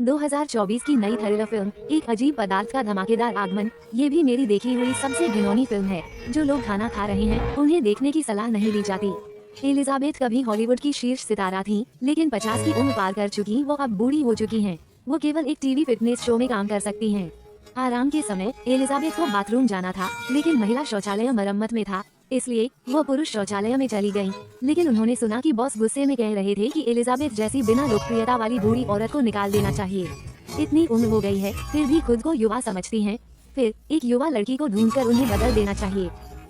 2024 की नई thriller film एक अजीब पदार्थ का धमाकेदार आगमन, ये भी मेरी देखी हुई सबसे घिनौनी फिल्म है। जो लोग खाना खा रहे हैं उन्हें देखने की सलाह नहीं दी जाती। एलिजाबेथ कभी हॉलीवुड की शीर्ष सितारा थी, लेकिन 50 की उम्र पार कर चुकी वो अब बूढ़ी हो चुकी हैं। वो केवल एक टीवी फिटनेस शो में काम कर सकती हैं। आराम के समय एलिजाबेथ को बाथरूम जाना था, लेकिन महिला शौचालय मरम्मत में था, इसलिए वो पुरुष शौचालय में चली गयी। लेकिन उन्होंने सुना कि बॉस गुस्से में कह रहे थे कि एलिजाबेथ जैसी बिना लोकप्रियता वाली बूढ़ी औरत को निकाल देना चाहिए। इतनी उम्र हो गई है, फिर भी खुद को युवा समझती हैं। फिर एक युवा लड़की को ढूंढकर उन्हें बदल देना चाहिए।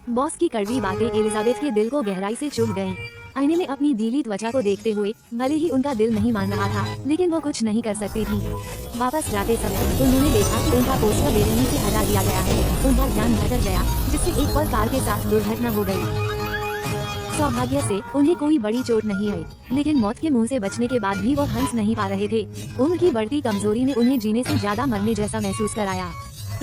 बॉस की कड़वी बातें एलिजाबेथ के दिल को गहराई से चुभ गयी। आईने में अपनी गीली त्वचा को देखते हुए भले ही उनका दिल नहीं मान रहा था, लेकिन वो कुछ नहीं कर सकती थी। वापस जाते समय उन्होंने देखा कि उनका पोस्टर बेरहमी से हटा दिया गया है। उनका ध्यान भटक गया, जिससे एक और कार के साथ दुर्घटना हो गई। सौभाग्य से उन्हें कोई बड़ी चोट नहीं आई, लेकिन मौत के मुंह से बचने के बाद भी वो हंस नहीं पा रहे थे। उम्र की बढ़ती कमजोरी ने उन्हें जीने से ज्यादा मरने जैसा महसूस कराया।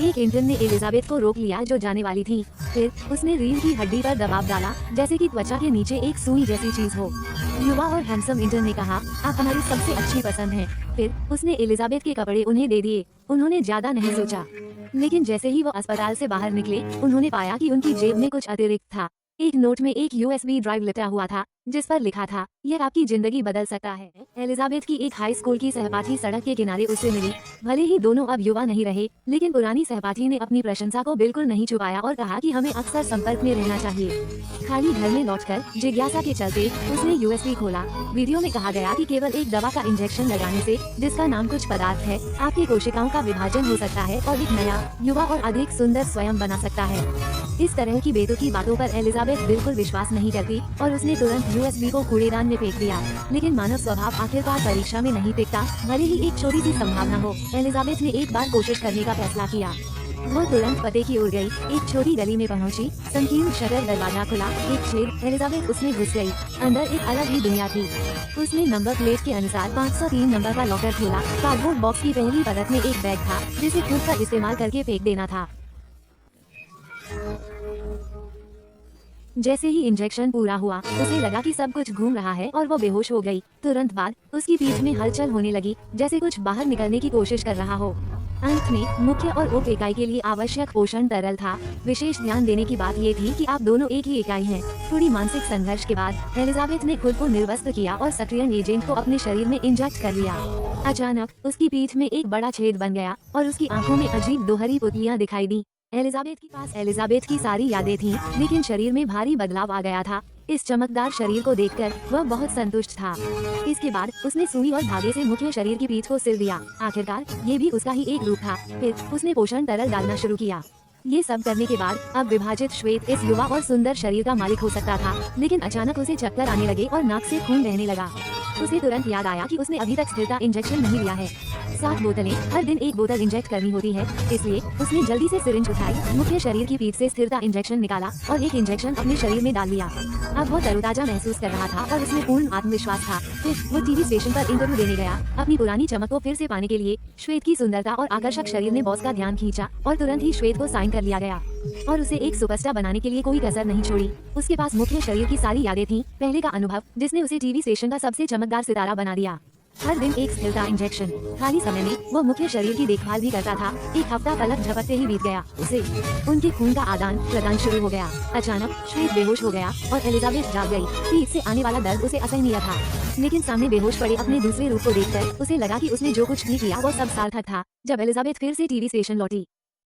एक इंटर्न ने एलिजाबेथ को रोक लिया जो जाने वाली थी। फिर उसने रीढ़ की हड्डी पर दबाव डाला, जैसे कि त्वचा के नीचे एक सुई जैसी चीज हो। युवा और हैंडसम इंटर्न ने कहा, आप हमारी सबसे अच्छी पसंद हैं। फिर उसने एलिजाबेथ के कपड़े उन्हें दे दिए। उन्होंने ज्यादा नहीं सोचा, लेकिन जैसे ही वो अस्पताल से बाहर निकले, उन्होंने पाया कि उनकी जेब में कुछ अतिरिक्त था। एक नोट में एक USB ड्राइव लिखा हुआ था, जिस पर लिखा था, यह आपकी जिंदगी बदल सकता है। एलिजाबेथ की एक हाई स्कूल की सहपाठी सड़क के किनारे उससे मिली। भले ही दोनों अब युवा नहीं रहे, लेकिन पुरानी सहपाठी ने अपनी प्रशंसा को बिल्कुल नहीं छुपाया और कहा कि हमें अक्सर संपर्क में रहना चाहिए। खाली घर में लौटकर जिज्ञासा के चलते उसने USB खोला। वीडियो में कहा गया कि केवल एक दवा का इंजेक्शन लगाने से, जिसका नाम कुछ पदार्थ है, आपकी कोशिकाओं का विभाजन हो सकता है और एक नया, युवा और अधिक सुंदर स्वयं बना सकता है। इस तरह की बेतुकी बातों पर एलिजाबेथ बिल्कुल विश्वास नहीं करती और उसने तुरंत USB को कूड़ेदान में फेंक दिया। लेकिन मानव स्वभाव आखिरकार परीक्षा में नहीं टिकता, भले ही एक छोटी सी संभावना हो। एलिजाबेथ ने एक बार कोशिश करने का फैसला किया। वो तुरंत पते की ओर गई, एक छोटी गली में पहुंची। संकीर्ण शटर दरवाजा खुला, एक छेद, एलिजाबेथ उसमें घुस गई। अंदर एक अलग ही दुनिया थी। उसने नंबर प्लेट के अनुसार 503 नंबर का लॉकर खोला। कार्डबोर्ड बॉक्स की पहली परत में एक बैग था, जिसे खुद का इस्तेमाल करके फेंक देना था। जैसे ही इंजेक्शन पूरा हुआ, उसे लगा कि सब कुछ घूम रहा है और वो बेहोश हो गई। तुरंत बाद उसकी पीठ में हलचल होने लगी, जैसे कुछ बाहर निकलने की कोशिश कर रहा हो। अंत में मुख्य और उप इकाई के लिए आवश्यक पोषण तरल था। विशेष ध्यान देने की बात ये थी कि आप दोनों एक ही इकाई हैं। थोड़ी मानसिक संघर्ष के बाद एलिजाबेथ ने खुद को निर्वस्त्र किया और सक्रियण एजेंट को अपने शरीर में इंजेक्ट कर लिया। अचानक उसकी पीठ में एक बड़ा छेद बन गया और उसकी आंखों में अजीब दोहरी पुतलियां दिखाई दी। एलिजाबेथ के पास एलिजाबेथ की सारी यादें थीं, लेकिन शरीर में भारी बदलाव आ गया था। इस चमकदार शरीर को देखकर वह बहुत संतुष्ट था। इसके बाद उसने सुई और धागे से मुख्य शरीर की पीठ को सिल दिया। आखिरकार ये भी उसका ही एक रूप था। फिर उसने पोषण तरल डालना शुरू किया। ये सब करने के बाद अब विभाजित श्वेत इस युवा और सुंदर शरीर का मालिक हो सकता था। लेकिन अचानक उसे चक्कर आने लगे और नाक से खून बहने लगा। उसे तुरंत याद आया कि उसने अभी तक स्थिरता इंजेक्शन नहीं लिया है। 7 बोतलें, हर दिन एक बोतल इंजेक्ट करनी होती है, इसलिए उसने जल्दी से सिरिंज उठाई, मुख्य शरीर की पीठ से स्थिरता इंजेक्शन निकाला और एक इंजेक्शन अपने शरीर में डाल लिया। अब वो तरोताजा महसूस कर रहा था और उसमें पूर्ण आत्मविश्वास था। फिर वो टीवी स्टेशन पर इंटरव्यू देने गया। अपनी पुरानी चमक को फिर से पाने के लिए श्वेत की सुंदरता और आकर्षक शरीर ने बॉस का ध्यान खींचा और तुरंत ही श्वेत को साइन कर लिया गया और उसे एक सुपरस्टार बनाने के लिए कोई कसर नहीं छोड़ी। उसके पास मुख्य शरीर की सारी यादें थीं, पहले का अनुभव जिसने उसे टीवी स्टेशन का सबसे चमकदार सितारा बना दिया। हर दिन एक स्थिरता इंजेक्शन। खाली समय में वो मुख्य शरीर की देखभाल भी करता था। एक हफ्ता पलक झपकते ही बीत गया। उसे उनके खून का आदान प्रदान शुरू हो गया। अचानक श्वेत बेहोश हो गया और एलिजाबेथ जाग गई। पीठ से आने वाला दर्द उसे असहनीय था, लेकिन सामने बेहोश पड़े अपने दूसरे रूप को देखकर उसे लगा कि उसने जो कुछ भी किया वो सब सार्थक था। जब एलिजाबेथ फिर से टीवी स्टेशन लौटी,